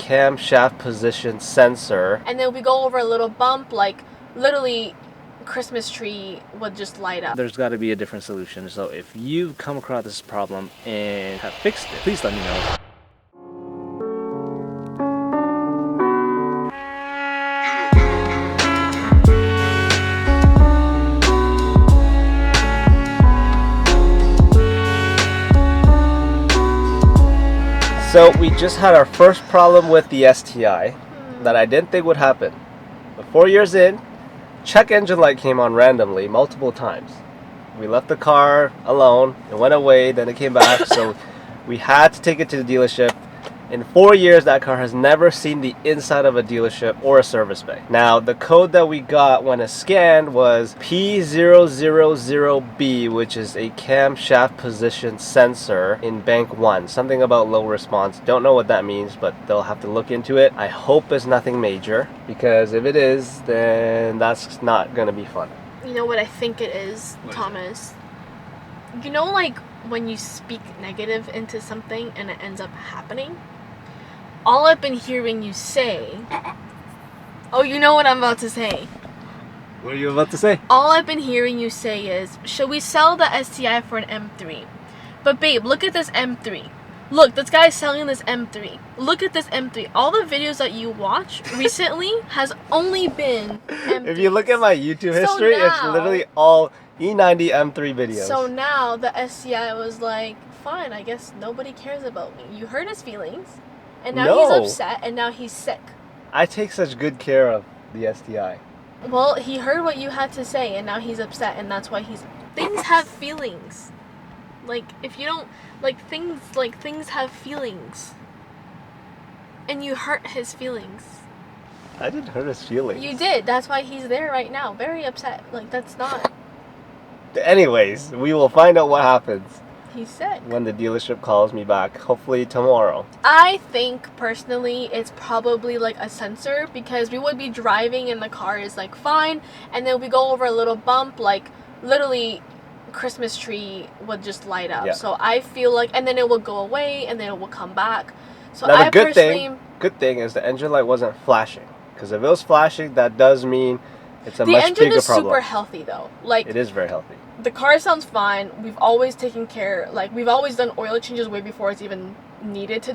camshaft position sensor. And then we go over a little bump, like literally Christmas tree would just light up. There's got to be a different solution. So if you've come across this problem and have fixed it, please let me know. So we just had our first problem with the STI that I didn't think would happen. But 4 years in, check engine light came on randomly multiple times. We left the car alone, it went away, then it came back, so we had to take it to the dealership. In 4 years, that car has never seen the inside of a dealership or a service bay. Now, the code that we got when it scanned was P000B, which is a camshaft position sensor in bank 1. Something about low response. Don't know what that means, but they'll have to look into it. I hope it's nothing major, because if it is, then that's not gonna be fun. You know what I think it is, Thomas? You know, like when you speak negative into something and it ends up happening? All I've been hearing you say... Oh, you know what I'm about to say. What are you about to say? All I've been hearing you say is, should we sell the STI for an M3? But babe, look at this M3. Look, this guy's selling this M3. Look at this M3. All the videos that you watch recently has only been M3s. If you look at my YouTube history, it's literally all E90 M3 videos. So now the STI was like, fine, I guess nobody cares about me. You hurt his feelings, and now he's upset, and now he's sick. I take such good care of the STI. Well, he heard what you had to say, and now he's upset, and that's why he's... Things have feelings. Like, if you don't... things have feelings. And you hurt his feelings. I didn't hurt his feelings. You did. That's why he's there right now. Very upset. Like, that's not... Anyways, we will find out what happens. He's sick. When the dealership calls me back, hopefully tomorrow. I think, personally, it's probably like a sensor, because we would be driving and the car is like fine, and then we go over a little bump, like literally Christmas tree would just light up. Yeah. So I feel like, and then it will go away, and then it will come back. So now the good thing is the engine light wasn't flashing, because if it was flashing, that does mean it's a much bigger problem. The engine is super healthy though. Like, it is very healthy. The car sounds fine. We've always taken care, like we've always done oil changes way before it's even needed to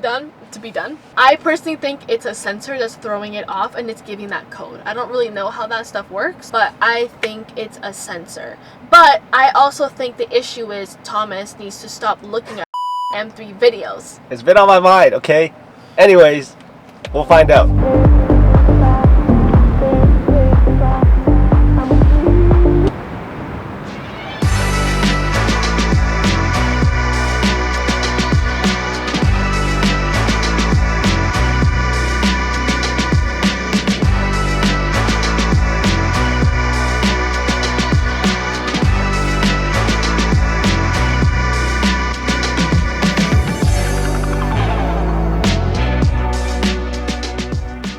be done. I personally think it's a sensor that's throwing it off, and it's giving that code. I don't really know how that stuff works, but I think it's a sensor. But I also think the issue is Thomas needs to stop looking at M3 videos. It's been on my mind, okay? Anyways, we'll find out.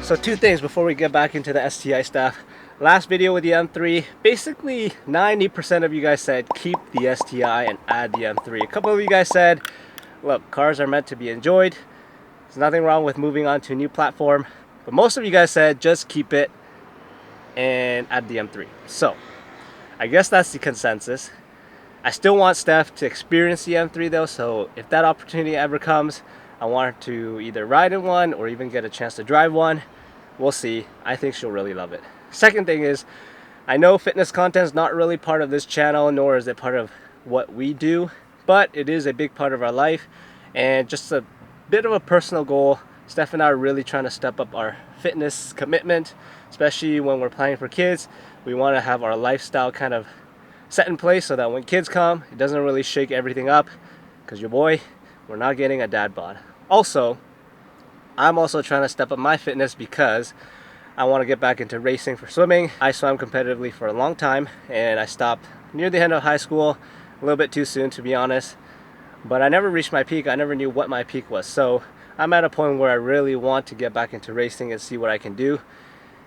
So two things before we get back into the STI stuff. Last video with the M3, basically 90% of you guys said keep the STI and add the M3. A couple of you guys said, look, cars are meant to be enjoyed. There's nothing wrong with moving on to a new platform. But most of you guys said just keep it and add the M3. So I guess that's the consensus. I still want Steph to experience the M3 though, so if that opportunity ever comes, I want her to either ride in one or even get a chance to drive one. We'll see. I think she'll really love it. Second thing is, I know fitness content is not really part of this channel, nor is it part of what we do, but it is a big part of our life, and just a bit of a personal goal. Steph and I are really trying to step up our fitness commitment, especially when we're planning for kids. We want to have our lifestyle kind of set in place so that when kids come, it doesn't really shake everything up, because your boy, we're not getting a dad bod. Also, I'm also trying to step up my fitness because I want to get back into racing for swimming. I swam competitively for a long time, and I stopped near the end of high school, a little bit too soon to be honest, but I never reached my peak. I never knew what my peak was, so I'm at a point where I really want to get back into racing and see what I can do.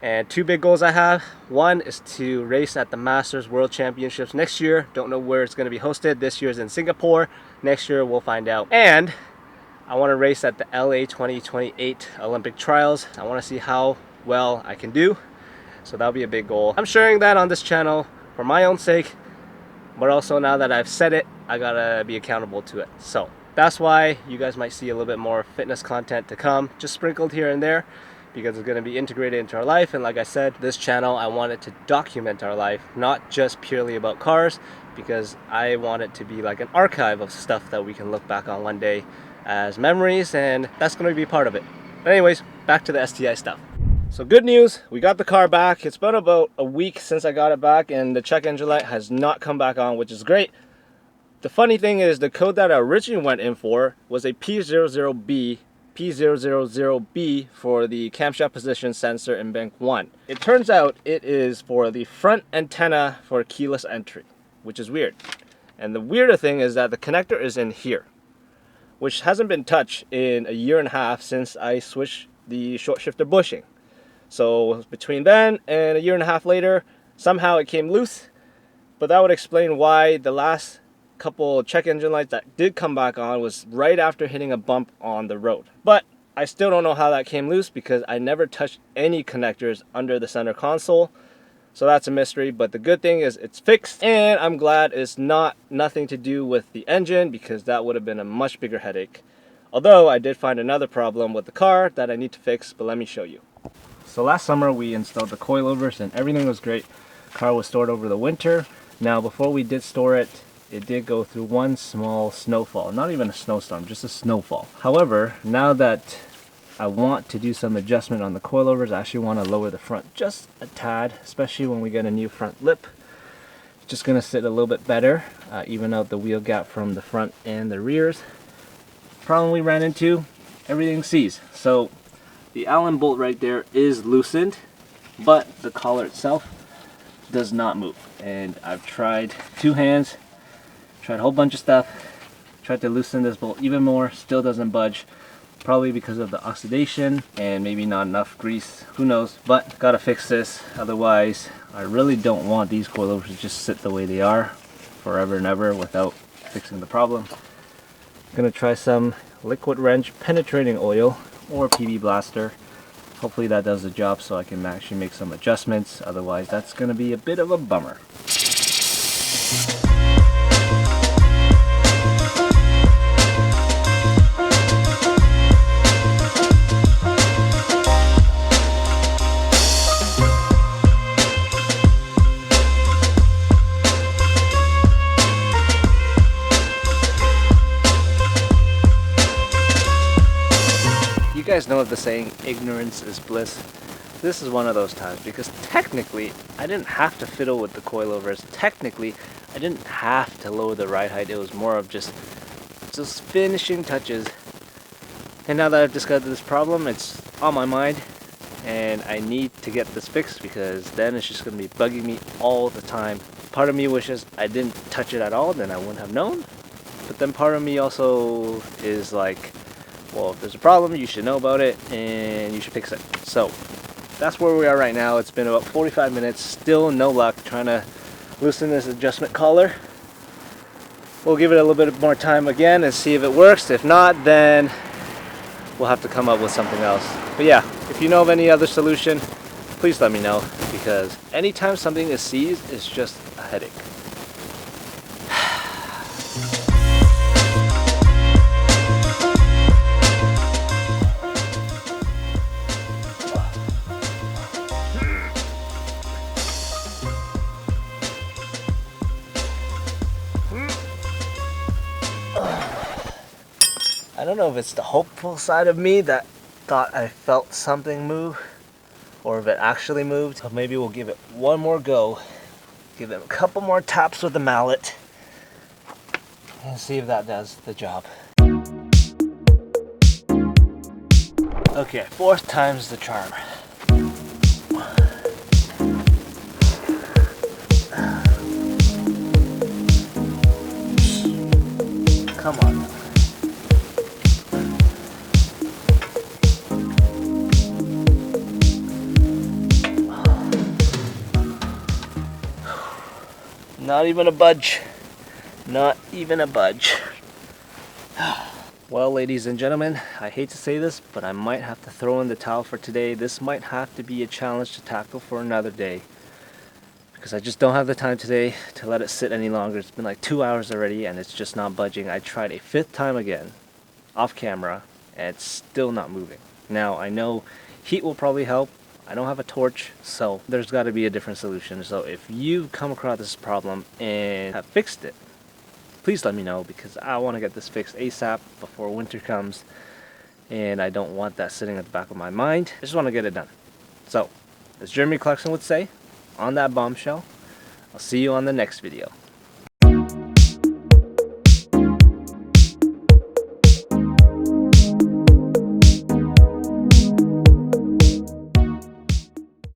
And two big goals I have. One is to race at the Masters World Championships next year. Don't know where it's going to be hosted. This year's in Singapore. Next year we'll find out. And I want to race at the LA 2028 Olympic trials. I want to see how well I can do. So that'll be a big goal. I'm sharing that on this channel for my own sake, but also now that I've said it, I gotta be accountable to it. So that's why you guys might see a little bit more fitness content to come, just sprinkled here and there, because it's going to be integrated into our life. And like I said, this channel, I want it to document our life, not just purely about cars, because I want it to be like an archive of stuff that we can look back on one day as memories, and that's going to be part of it. But anyways, back to the STI stuff. So good news, we got the car back. It's been about a week since I got it back, and the check engine light has not come back on, which is great. The funny thing is, the code that I originally went in for was a P00B for the camshaft position sensor in bank 1. It turns out it is for the front antenna for keyless entry, which is weird. And the weirder thing is that the connector is in here, which hasn't been touched in a year and a half since I switched the short shifter bushing. So between then and a year and a half later, somehow it came loose. But that would explain why the last couple check engine lights that did come back on was right after hitting a bump on the road. But I still don't know how that came loose because I never touched any connectors under the center console. So that's a mystery, but the good thing is it's fixed, and I'm glad it's nothing to do with the engine, because that would have been a much bigger headache. Although I did find another problem with the car that I need to fix, but let me show you. So last summer we installed the coilovers and everything was great. Car was stored over the winter. Now before we did store it, it did go through one small snowfall. Not even a snowstorm, just a snowfall. However, now that I want to do some adjustment on the coilovers, I actually want to lower the front just a tad, especially when we get a new front lip. It's just going to sit a little bit better, even out the wheel gap from the front and the rears. Problem we ran into, everything seized. So the Allen bolt right there is loosened, but the collar itself does not move. And I've tried two hands, tried a whole bunch of stuff, tried to loosen this bolt even more, still doesn't budge. Probably because of the oxidation and maybe not enough grease, who knows, but gotta fix this. Otherwise, I really don't want these coilovers to just sit the way they are forever and ever without fixing the problem. Gonna try some liquid wrench penetrating oil or PB blaster. Hopefully that does the job so I can actually make some adjustments. Otherwise, that's gonna be a bit of a bummer. You guys know the saying, ignorance is bliss. This is one of those times, because technically I didn't have to fiddle with the coilovers. Technically I didn't have to lower the ride height. It was more of just finishing touches. And now that I've discovered this problem, it's on my mind and I need to get this fixed, because then it's just going to be bugging me all the time. Part of me wishes I didn't touch it at all, then I wouldn't have known. But then part of me also is like, well, if there's a problem, you should know about it and you should fix it. So that's where we are right now. It's been about 45 minutes, still no luck trying to loosen this adjustment collar. We'll give it a little bit more time again and see if it works. If not, then we'll have to come up with something else. But yeah, if you know of any other solution, please let me know, because anytime something is seized, it's just a headache. I don't know if it's the hopeful side of me that thought I felt something move, or if it actually moved. So maybe we'll give it one more go. Give it a couple more taps with the mallet and see if that does the job. Okay, fourth time's the charm. Come on. Not even a budge. Not even a budge. Well, ladies and gentlemen, I hate to say this, but I might have to throw in the towel for today. This might have to be a challenge to tackle for another day, because I just don't have the time today to let it sit any longer. It's been like 2 hours already and it's just not budging. I tried a 5th time again, off camera, and it's still not moving. Now, I know heat will probably help. I don't have a torch, so there's got to be a different solution. So if you come across this problem and have fixed it, please let me know, because I want to get this fixed ASAP before winter comes, and I don't want that sitting at the back of my mind. I just want to get it done. So, as Jeremy Clarkson would say, on that bombshell, I'll see you on the next video.